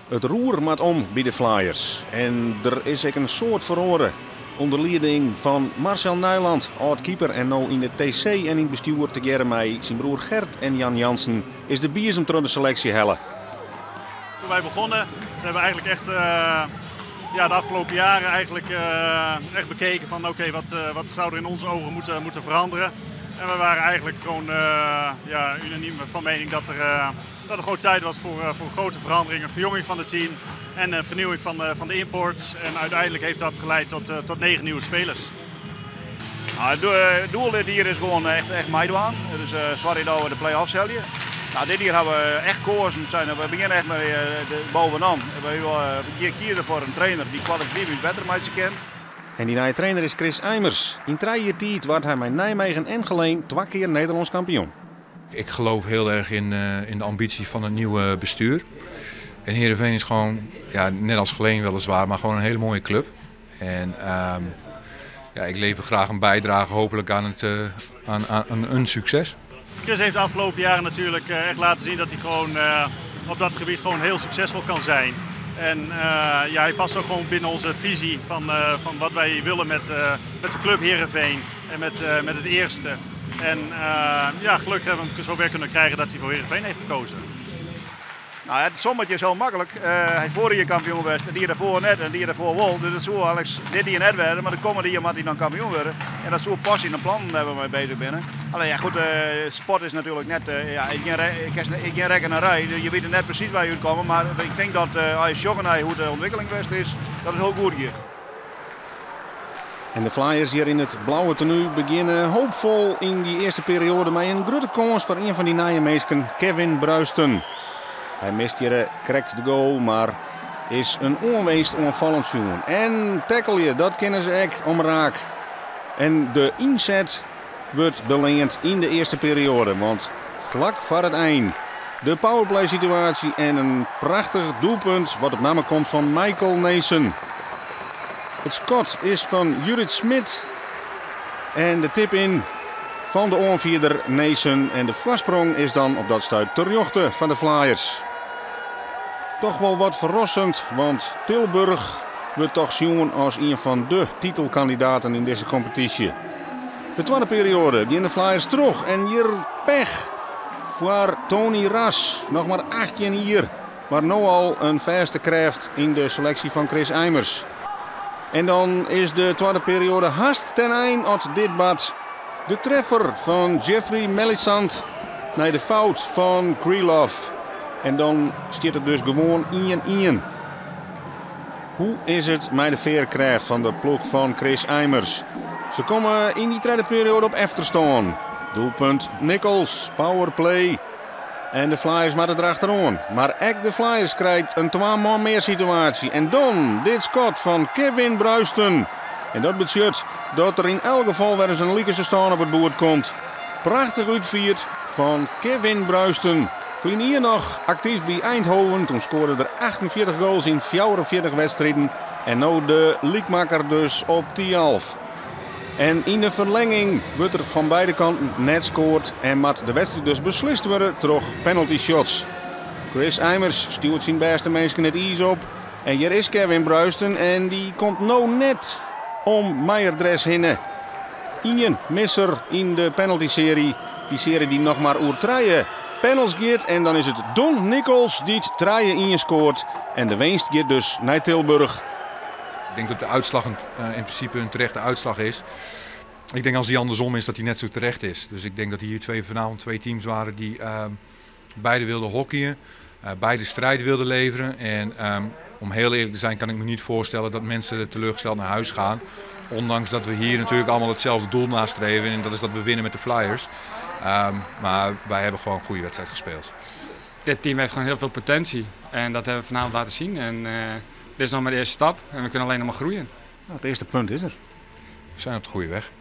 Het roer maakt om bij de Flyers. En er is ook een soort verhoren. Onder leiding van Marcel Nijland, oud-keeper en nou in de TC en in het bestuur together met zijn broer Gert en Jan Jansen, is de biersem door de selectie helle. Toen wij begonnen, hebben we eigenlijk echt de afgelopen jaren echt bekeken van oké, wat zou er in onze ogen moeten veranderen. En we waren eigenlijk gewoon unaniem van mening dat er gewoon tijd was voor grote veranderingen, verjonging van het team en vernieuwing van de imports. En uiteindelijk heeft dat geleid tot 9 nieuwe spelers. Nou, het doel dit hier is gewoon echt meedoen. Dus sorry dat we de play-offs halen. Nou, dit hier hebben we echt gekozen. We beginnen echt met bovenaan. We kiezen voor een trainer die kwalitatief beter met ze kent. En die nieuwe trainer is Chris Eimers. In 3 jaar tijd werd hij met Nijmegen en Geleen 2 keer Nederlands kampioen. Ik geloof heel erg in de ambitie van het nieuwe bestuur. En Heerenveen is gewoon, net als Geleen weliswaar, maar gewoon een hele mooie club. En ik lever graag een bijdrage hopelijk aan een succes. Chris heeft de afgelopen jaren natuurlijk echt laten zien dat hij gewoon op dat gebied gewoon heel succesvol kan zijn. En hij past ook gewoon binnen onze visie van wat wij willen met de club Heerenveen en met het eerste. En gelukkig hebben we hem zover kunnen krijgen dat hij voor Heerenveen heeft gekozen. Nou, het sommetje is heel makkelijk. Hij vorig jaar kampioen werd, die daarvoor net en die daarvoor wel. Dus dat zou Alex dit jaar net werden, maar de komende jaar moet hij dan kampioen worden. En dat soort passie en plannen hebben we mee bezig binnen. Alleen goed, sport is natuurlijk net, ik geen rekkenerij. Je weet net precies waar je moet komen, maar ik denk dat als je joggen hoe de ontwikkeling best is, dat het heel goed gaat. En de Flyers hier in het blauwe tenue beginnen hoopvol in die eerste periode met een grote kans voor een van die nieuwe meesken, Kevin Bruisten. Hij mist hier correct de goal, maar is een onweest onvallend jongen. En tackle je, dat kennen ze echt om raak. En de inzet wordt beleend in de eerste periode, want vlak voor het eind de powerplay situatie en een prachtig doelpunt wat op naam komt van Michael Neesen. Het schot is van Judith Smit en de tip in van de aanvierder Neesen. En de voorsprong is dan op dat stuit ter jochte van de Flyers. Toch wel wat verrassend, want Tilburg wordt toch zien als een van de titelkandidaten in deze competitie. De tweede periode gaan de Flyers terug en hier pech voor Tony Ras. Nog maar 18 hier, maar nu al een vaste kracht in de selectie van Chris Eimers. En dan is de tweede periode haast ten einde uit dit bad. De treffer van Jeffrey Melisand naar de fout van Krylov. En dan staat het dus gewoon 1-1. Hoe is het met de veerkracht van de ploeg van Chris Eimers? Ze komen in die tweede periode op efterstaan. Doelpunt Nichols, powerplay. En de Flyers maken het erachteraan. Maar ook de Flyers krijgt een 2 man meer situatie. En dan dit schot van Kevin Bruisten. En dat betekent dat er in elk geval weer eens een Liekerse staan op het boord komt. Prachtig uitvierd van Kevin Bruisten. Vlien hier nog actief bij Eindhoven. Toen scoorde er 48 goals in 44 wedstrijden. En nu de liekmaker dus op 10-11. En in de verlenging wordt er van beide kanten net scoort. En moet de wedstrijd dus beslist worden door penalty shots. Chris Eimers stuurt zijn beste mensen het ijs op. En hier is Kevin Bruisten. En die komt nou net om Meijerdres heen. Ien misser in de penalty-serie. Die serie die nog maar oer 3 panels gaat. En dan is het Don Nichols die het 3 in scoort. En de winst gaat dus naar Tilburg. Ik denk dat de uitslag in principe een terechte uitslag is. Ik denk als die andersom is dat die net zo terecht is. Dus ik denk dat hier vanavond twee teams waren die beide wilden hockeyen. Beide strijd wilden leveren. En om heel eerlijk te zijn kan ik me niet voorstellen dat mensen teleurgesteld naar huis gaan. Ondanks dat we hier natuurlijk allemaal hetzelfde doel nastreven. En dat is dat we winnen met de Flyers. Maar wij hebben gewoon een goede wedstrijd gespeeld. Dit team heeft gewoon heel veel potentie. En dat hebben we vanavond laten zien. En dit is nog maar de eerste stap. En we kunnen alleen nog maar groeien. Nou, het eerste punt is er. We zijn op de goede weg.